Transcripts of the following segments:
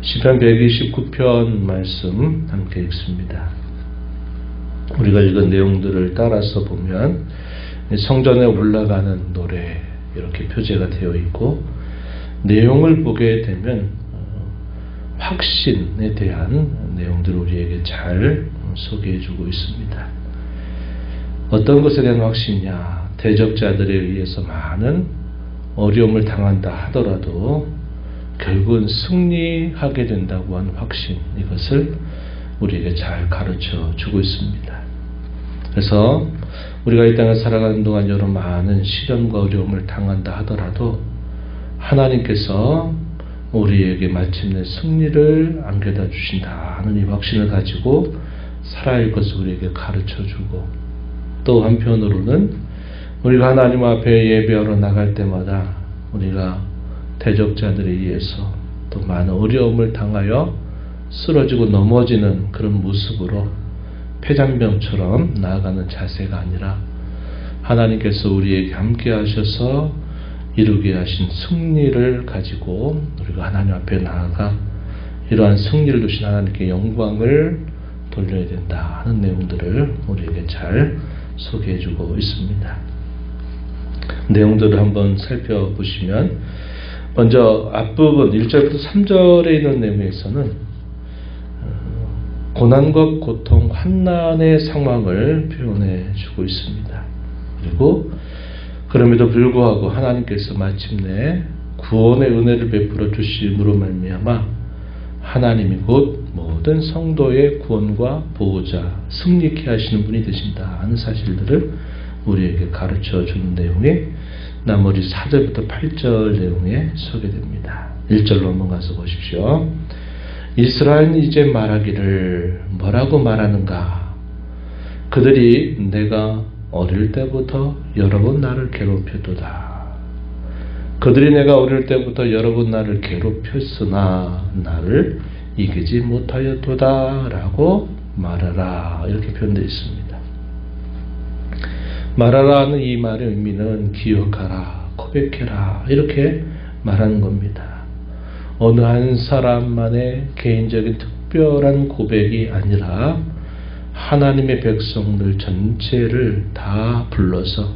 시편 129편 말씀 함께 읽습니다. 우리가 읽은 내용들을 따라서 보면 성전에 올라가는 노래 이렇게 표제가 되어 있고, 내용을 보게 되면 확신에 대한 내용들을 우리에게 잘 소개해주고 있습니다. 어떤 것에 대한 확신이냐? 대적자들에 의해서 많은 어려움을 당한다 하더라도 결국은 승리하게 된다고 하는 확신, 이것을 우리에게 잘 가르쳐 주고 있습니다. 그래서 우리가 이 땅에 살아가는 동안 여러 많은 시련과 어려움을 당한다 하더라도 하나님께서 우리에게 마침내 승리를 안겨다 주신다 하는 이 확신을 가지고 살아야 할 것을 우리에게 가르쳐 주고, 또 한편으로는 우리가 하나님 앞에 예배하러 나갈 때마다 우리가 대적자들에 의해서 또 많은 어려움을 당하여 쓰러지고 넘어지는 그런 모습으로 폐잔병처럼 나아가는 자세가 아니라, 하나님께서 우리에게 함께 하셔서 이루게 하신 승리를 가지고 우리가 하나님 앞에 나아가 이러한 승리를 주신 하나님께 영광을 돌려야 된다 하는 내용들을 우리에게 잘 소개해주고 있습니다. 내용들을 한번 살펴보시면, 먼저 앞부분 1절부터 3절에 있는 내용에서는 고난과 고통, 환난의 상황을 표현해 주고 있습니다. 그리고 그럼에도 불구하고 하나님께서 마침내 구원의 은혜를 베풀어 주심으로 말미암아 하나님이 곧 모든 성도의 구원과 보호자, 승리케 하시는 분이 되신다 하는 사실들을 우리에게 가르쳐 주는 내용이 나머지 4절부터 8절 내용에 소개됩니다. 1절로 한번 가서 보십시오. 이스라엘은 이제 말하기를 뭐라고 말하는가? 그들이 내가 어릴 때부터 여러 번 나를 괴롭혔도다. 그들이 내가 어릴 때부터 여러 번 나를 괴롭혔으나 나를 이기지 못하였도다 라고 말하라, 이렇게 표현되어 있습니다. 말하라 하는 이 말의 의미는 기억하라, 고백해라, 이렇게 말하는 겁니다. 어느 한 사람만의 개인적인 특별한 고백이 아니라 하나님의 백성들 전체를 다 불러서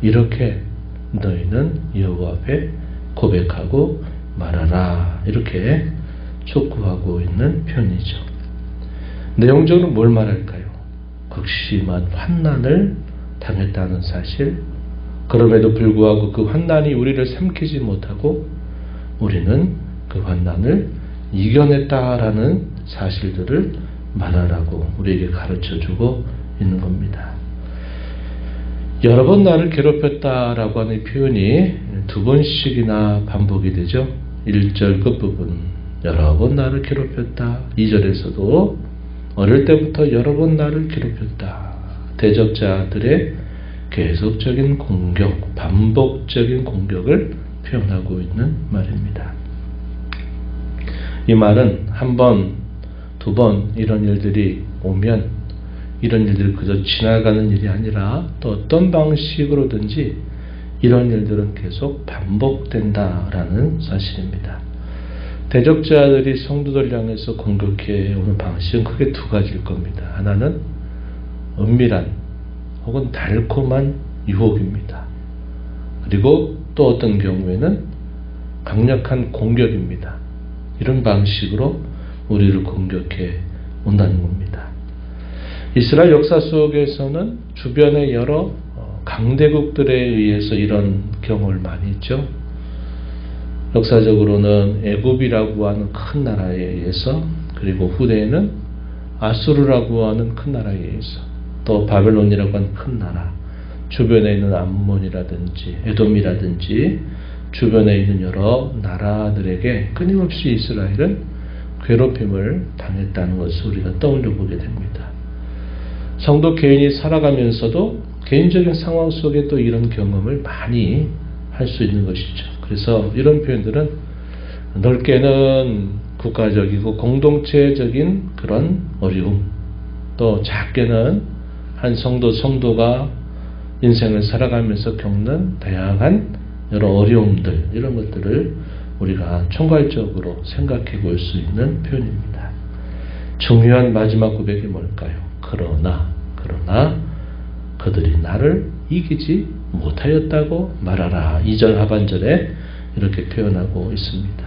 이렇게 너희는 여호와 앞에 고백하고 말하라, 이렇게 촉구하고 있는 편이죠. 내용적으로 뭘 말할까요? 극심한 환난을 당했다는 사실, 그럼에도 불구하고 그 환난이 우리를 삼키지 못하고 우리는 그 환난을 이겨냈다라는 사실들을 말하라고 우리에게 가르쳐주고 있는 겁니다. 여러 번 나를 괴롭혔다라고 하는 표현이 두 번씩이나 반복이 되죠. 1절 끝부분 여러 번 나를 괴롭혔다, 2절에서도 어릴 때부터 여러 번 나를 괴롭혔다. 대적자들의 계속적인 공격, 반복적인 공격을 표현하고 있는 말입니다. 이 말은 한 번, 두 번 이런 일들이 오면 이런 일들이 그저 지나가는 일이 아니라 또 어떤 방식으로든지 이런 일들은 계속 반복된다라는 사실입니다. 대적자들이 성도들 향해서 공격해 오는 방식은 크게 두 가지일 겁니다. 하나는 은밀한 혹은 달콤한 유혹입니다. 그리고 또 어떤 경우에는 강력한 공격입니다. 이런 방식으로 우리를 공격해 온다는 겁니다. 이스라엘 역사 속에서는 주변의 여러 강대국들에 의해서 이런 경험을 많이 했죠. 역사적으로는 애굽이라고 하는 큰 나라에 의해서, 그리고 후대에는 아수르라고 하는 큰 나라에 의해서, 또 바벨론이라고 하는 큰 나라, 주변에 있는 암몬이라든지 에돔이라든지 주변에 있는 여러 나라들에게 끊임없이 이스라엘은 괴롭힘을 당했다는 것을 우리가 떠올려 보게 됩니다. 성도 개인이 살아가면서도 개인적인 상황 속에 또 이런 경험을 많이 할 수 있는 것이죠. 그래서 이런 표현들은 넓게는 국가적이고 공동체적인 그런 어려움, 또 작게는 한 성도가 인생을 살아가면서 겪는 다양한 여러 어려움들, 이런 것들을 우리가 총괄적으로 생각해 볼 수 있는 표현입니다. 중요한 마지막 고백이 뭘까요? 그러나 그들이 나를 이기지 못하였다고 말하라. 2절 하반절에 이렇게 표현하고 있습니다.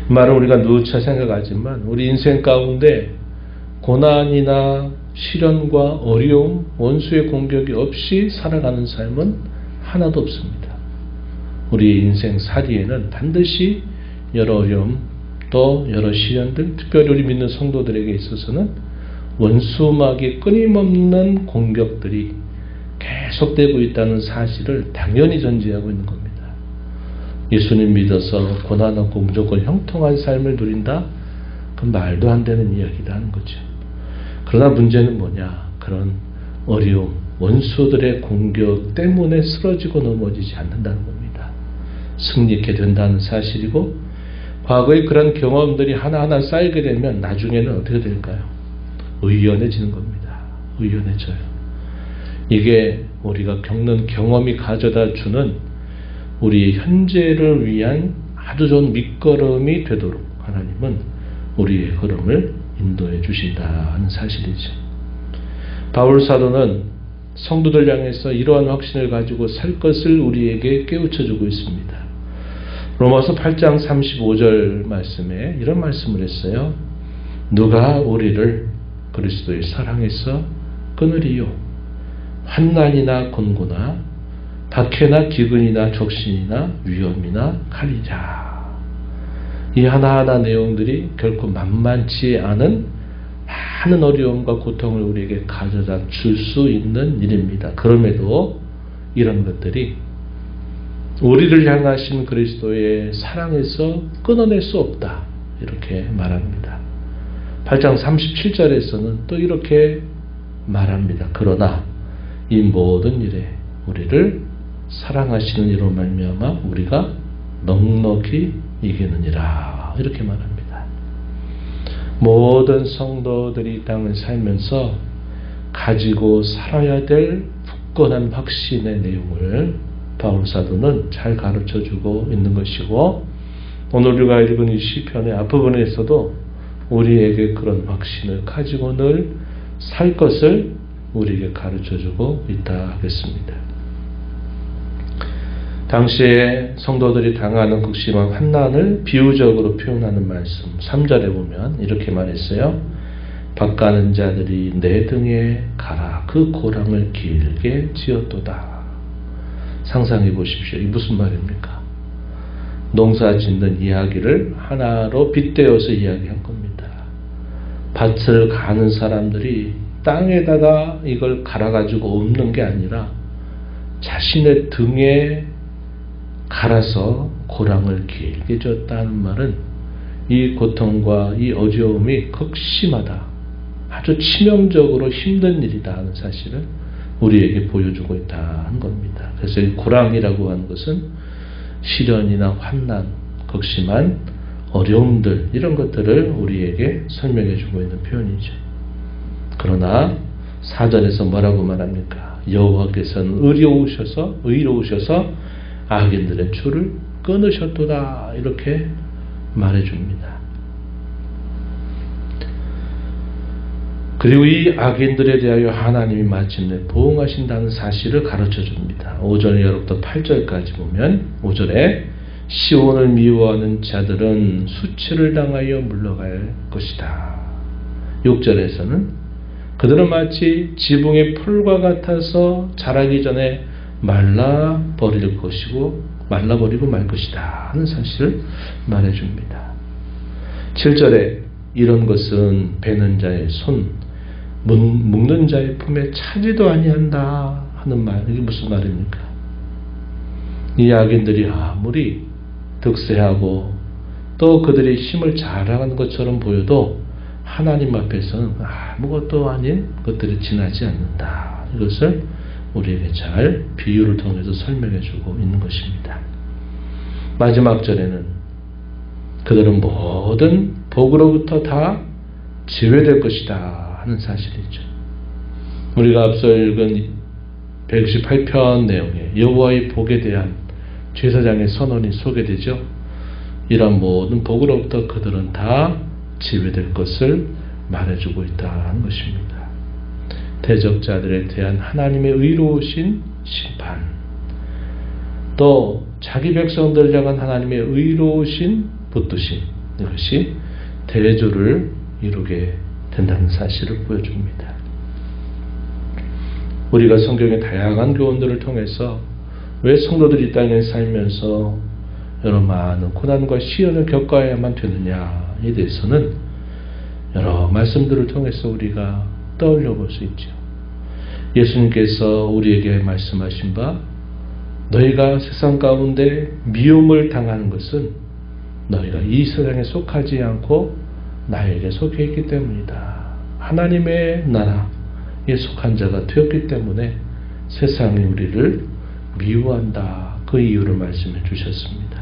이 말은 우리가 누차 생각하지만 우리 인생 가운데 고난이나 시련과 어려움, 원수의 공격이 없이 살아가는 삶은 하나도 없습니다. 우리 인생 살이에는 반드시 여러 어려움, 또 여러 시련들, 특별히 우리 믿는 성도들에게 있어서는 원수막의 끊임없는 공격들이 계속되고 있다는 사실을 당연히 전제하고 있는 겁니다. 예수님 믿어서 고난 없고 무조건 형통한 삶을 누린다? 그건 말도 안 되는 이야기라는 거죠. 그러나 문제는 뭐냐? 그런 어려움, 원수들의 공격 때문에 쓰러지고 넘어지지 않는다는 겁니다. 승리하게 된다는 사실이고, 과거의 그런 경험들이 하나하나 쌓이게 되면 나중에는 어떻게 될까요? 의연해지는 겁니다. 의연해져요. 이게 우리가 겪는 경험이 가져다 주는 우리 현재를 위한 아주 좋은 밑거름이 되도록 하나님은 우리의 걸음을 인도해 주신다는 사실이죠. 바울 사도는 성도들 향해서 이러한 확신을 가지고 살 것을 우리에게 깨우쳐 주고 있습니다. 로마서 8장 35절 말씀에 이런 말씀을 했어요. 누가 우리를 그리스도의 사랑에서 끊으리요? 환난이나 곤고나 박해나 기근이나 적신이나 위험이나 칼이라. 이 하나하나 내용들이 결코 만만치 않은 많은 어려움과 고통을 우리에게 가져다 줄 수 있는 일입니다. 그럼에도 이런 것들이 우리를 향하신 그리스도의 사랑에서 끊어낼 수 없다. 이렇게 말합니다. 8장 37절에서는 또 이렇게 말합니다. 그러나 이 모든 일에 우리를 사랑하시는 이로 말미암아 우리가 넉넉히 이기느니라. 이렇게 말합니다. 모든 성도들이 이 땅을 살면서 가지고 살아야 될 굳건한 확신의 내용을 바울 사도는 잘 가르쳐주고 있는 것이고, 오늘 우리가 읽은 이 시편의 앞부분에서도 우리에게 그런 확신을 가지고 늘 살 것을 우리에게 가르쳐주고 있다 하겠습니다. 당시에 성도들이 당하는 극심한 환난을 비유적으로 표현하는 말씀 3절에 보면 이렇게 말했어요. 밭가는 자들이 내 등에 가라 그 고랑을 길게 지었도다. 상상해 보십시오. 이게 무슨 말입니까? 농사 짓는 이야기를 하나로 빗대어서 이야기한 겁니다. 밭을 가는 사람들이 땅에다가 이걸 갈아가지고 엎는 게 아니라 자신의 등에 갈아서 고랑을 길게 졌다는 말은 이 고통과 이 어려움이 극심하다, 아주 치명적으로 힘든 일이다 하는 사실을 우리에게 보여주고 있다는 겁니다. 그래서 이 고랑이라고 하는 것은 시련이나 환난, 극심한 어려움들, 이런 것들을 우리에게 설명해 주고 있는 표현이죠. 그러나 4절에서 뭐라고 말합니까? 여호와께서는 의로우셔서 악인들의 줄을 끊으셨도다. 이렇게 말해줍니다. 그리고 이 악인들에 대하여 하나님이 마침내 보응하신다는 사실을 가르쳐줍니다. 5절 이하로부터 8절까지 보면 5절에 시온을 미워하는 자들은 수치를 당하여 물러갈 것이다. 6절에서는 그들은 지붕의 풀과 같아서 자라기 전에 말라버리고 말 것이다 하는 사실을 말해줍니다. 7절에 이런 것은 베는 자의 손, 묶는 자의 품에 차지도 아니한다 하는 말, 이게 무슨 말입니까? 이 악인들이 아무리 득세하고 또 그들이 힘을 자랑하는 것처럼 보여도 하나님 앞에서는 아무것도 아닌 것들이 지나지 않는다. 이것을 우리에게 잘 비유를 통해서 설명해 주고 있는 것입니다. 마지막 절에는 그들은 모든 복으로부터 다 제외될 것이다 하는 사실이죠. 우리가 앞서 읽은 168편 내용에 여호와의 복에 대한 제사장의 선언이 소개되죠. 이런 모든 복으로부터 그들은 다 지배될 것을 말해주고 있다는 것입니다. 대적자들에 대한 하나님의 의로우신 심판, 또 자기 백성들을 향한 하나님의 의로우신 붙드심, 이것이 대조를 이루게 된다는 사실을 보여줍니다. 우리가 성경의 다양한 교훈들을 통해서 왜 성도들이 이 땅에 살면서 여러 많은 고난과 시련을 겪어야만 되느냐에 대해서는 여러 말씀들을 통해서 우리가 떠올려 볼 수 있죠. 예수님께서 우리에게 말씀하신 바, 너희가 세상 가운데 미움을 당하는 것은 너희가 이 세상에 속하지 않고 나에게 속해 있기 때문이다. 하나님의 나라에 속한 자가 되었기 때문에 세상이 우리를 미워한다. 그 이유를 말씀해 주셨습니다.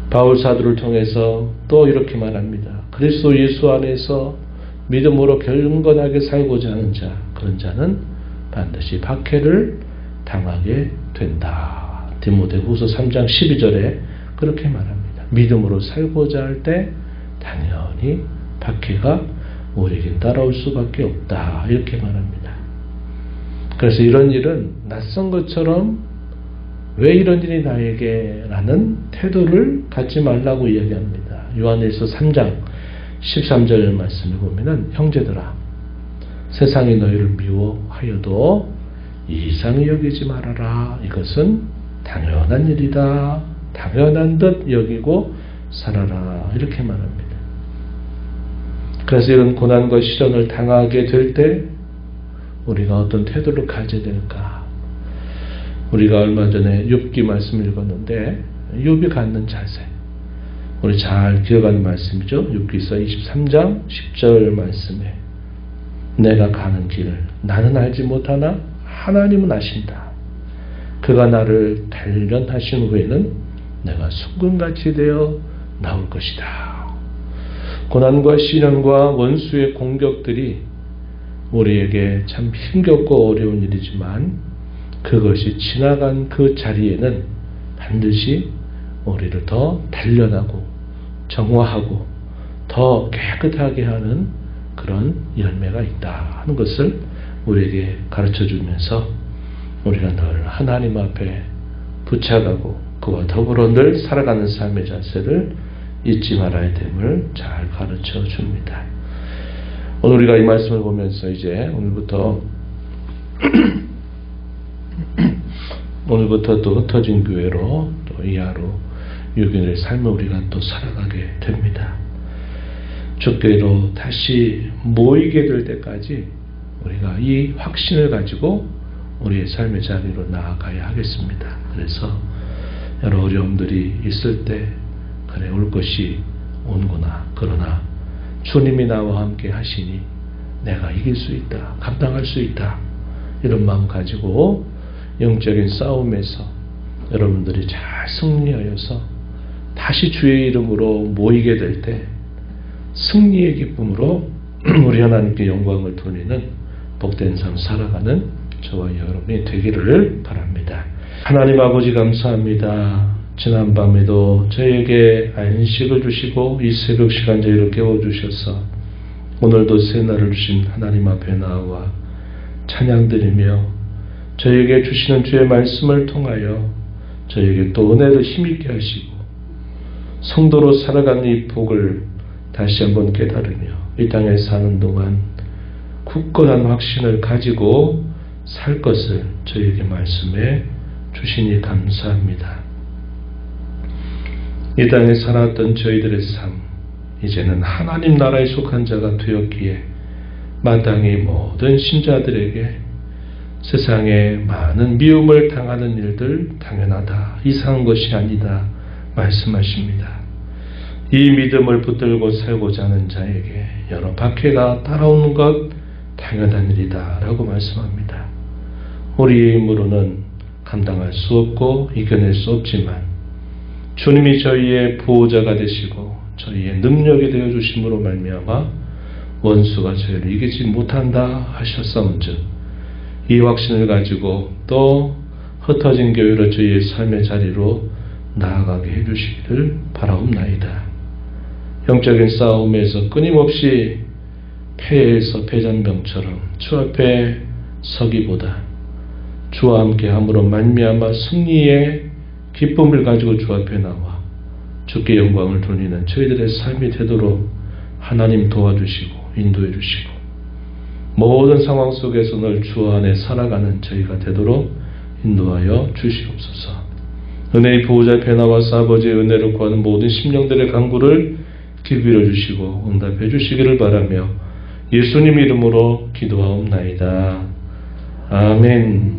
바울 사도를 통해서 또 이렇게 말합니다. 그리스도 예수 안에서 믿음으로 경건하게 살고자 하는 자, 그런 자는 반드시 박해를 당하게 된다. 디모데후서 3장 12절에 그렇게 말합니다. 믿음으로 살고자 할 때 당연히 박해가 우리에게 따라올 수밖에 없다. 이렇게 말합니다. 그래서 이런 일은 낯선 것처럼 왜 이런 일이 나에게? 라는 태도를 갖지 말라고 이야기합니다. 요한일서 3장 13절 말씀을 보면은, 형제들아, 세상이 너희를 미워하여도 이상히 여기지 말아라. 이것은 당연한 일이다. 당연한 듯 여기고 살아라. 이렇게 말합니다. 그래서 이런 고난과 시련을 당하게 될 때 우리가 어떤 태도를 가져야 될까? 우리가 얼마 전에 욥기 말씀을 읽었는데, 욥이 갖는 자세, 우리 잘 기억하는 말씀이죠. 욥기서 23장 10절 말씀에, 내가 가는 길을 나는 알지 못하나 하나님은 아신다. 그가 나를 단련하신 후에는 내가 순금같이 되어 나올 것이다. 고난과 시련과 원수의 공격들이 우리에게 참 힘겹고 어려운 일이지만, 그것이 지나간 그 자리에는 반드시 우리를 더 단련하고 정화하고 더 깨끗하게 하는 그런 열매가 있다 하는 것을 우리에게 가르쳐 주면서, 우리가 늘 하나님 앞에 부착하고 그와 더불어 늘 살아가는 삶의 자세를 잊지 말아야 됨을 잘 가르쳐 줍니다. 오늘 우리가 이 말씀을 보면서 이제 오늘부터 또 흩어진 교회로 또 이 하루 6일의 삶을 우리가 또 살아가게 됩니다. 주교회로 다시 모이게 될 때까지 우리가 이 확신을 가지고 우리의 삶의 자리로 나아가야 하겠습니다. 그래서 여러 어려움들이 있을 때, 그래, 올 것이 온구나. 그러나 주님이 나와 함께 하시니 내가 이길 수 있다. 감당할 수 있다. 이런 마음 가지고 영적인 싸움에서 여러분들이 잘 승리하여서 다시 주의 이름으로 모이게 될 때 승리의 기쁨으로 우리 하나님께 영광을 돌리는 복된 삶 살아가는 저와 여러분이 되기를 바랍니다. 하나님 아버지 감사합니다. 지난밤에도 저에게 안식을 주시고 이 새벽 시간 저희를 깨워주셔서 오늘도 새날을 주신 하나님 앞에 나와 찬양드리며 저에게 주시는 주의 말씀을 통하여 저에게 또 은혜를 힘있게 하시고 성도로 살아가는 이 복을 다시 한번 깨달으며 이 땅에 사는 동안 굳건한 확신을 가지고 살 것을 저에게 말씀해 주시니 감사합니다. 이 땅에 살았던 저희들의 삶, 이제는 하나님 나라에 속한 자가 되었기에 마땅히 모든 신자들에게 세상에 많은 미움을 당하는 일들 당연하다, 이상한 것이 아니다 말씀하십니다. 이 믿음을 붙들고 살고자 하는 자에게 여러 박해가 따라오는 것 당연한 일이다 라고 말씀합니다. 우리의 힘으로는 감당할 수 없고 이겨낼 수 없지만 주님이 저희의 보호자가 되시고 저희의 능력이 되어 주심으로 말미암아 원수가 저희를 이기지 못한다 하셨사온즉 이 확신을 가지고 또 흩어진 교회로 저희의 삶의 자리로 나아가게 해주시기를 바라옵나이다. 영적인 싸움에서 끊임없이 패에서 패잔병처럼 주 앞에 서기보다 주와 함께함으로 말미암아 승리의 기쁨을 가지고 주 앞에 나와 주께 영광을 돌리는 저희들의 삶이 되도록 하나님 도와주시고 인도해 주시고 모든 상황 속에서 늘 주 안에 살아가는 저희가 되도록 인도하여 주시옵소서. 은혜의 보호자 앞에 나와서 아버지의 은혜를 구하는 모든 심령들의 간구를 기울여 주시고 응답해 주시기를 바라며 예수님 이름으로 기도하옵나이다. 아멘.